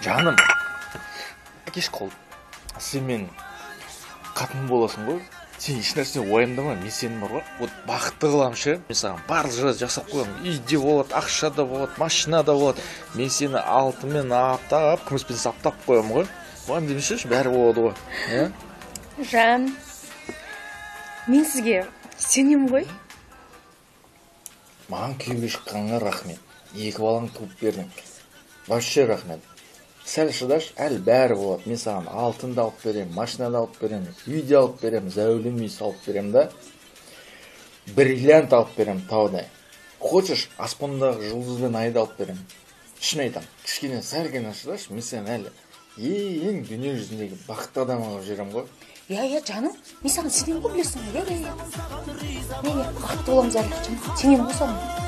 Жаным, кеш қол. Сен мен қатын боласың ғой. Сен ешнәрсе уайымдама, мен сенің бар ғой. Вот бақытты қыламын ше. Мен саған барлық жасап қоямын. Үйде болады, ақшада болады, машинада болады. Мен сені алтынмен аптап, күміспен саптап қоямын ғой. Оған демеші, бәрі болады ғой. Жан, мен сізге сенемін ғой. Маған күйеуге шыққанға рахмет. Екі балаң туып бердің. Вообще рахмет. Сәл шыдаш, әлі бәрі болады. Мен саған алтынды алып берем, машинада алып берем, үйде алып берем, зәулім үй салып берем да. Бриллиант алып берем таудай. Хочешь, аспандағы жұлдыз бен айды алып берем. Шын айтам, кішкене сәл ғана шыдаш, мен сен әлі ең дүние жүзіндегі бақытты адам алып жүрем ғой. Я, жаным, мен саған сенемін ғой, білесің ғой. Я. Бақытты боламыз әлі, жаным. Сенемін ғой саған.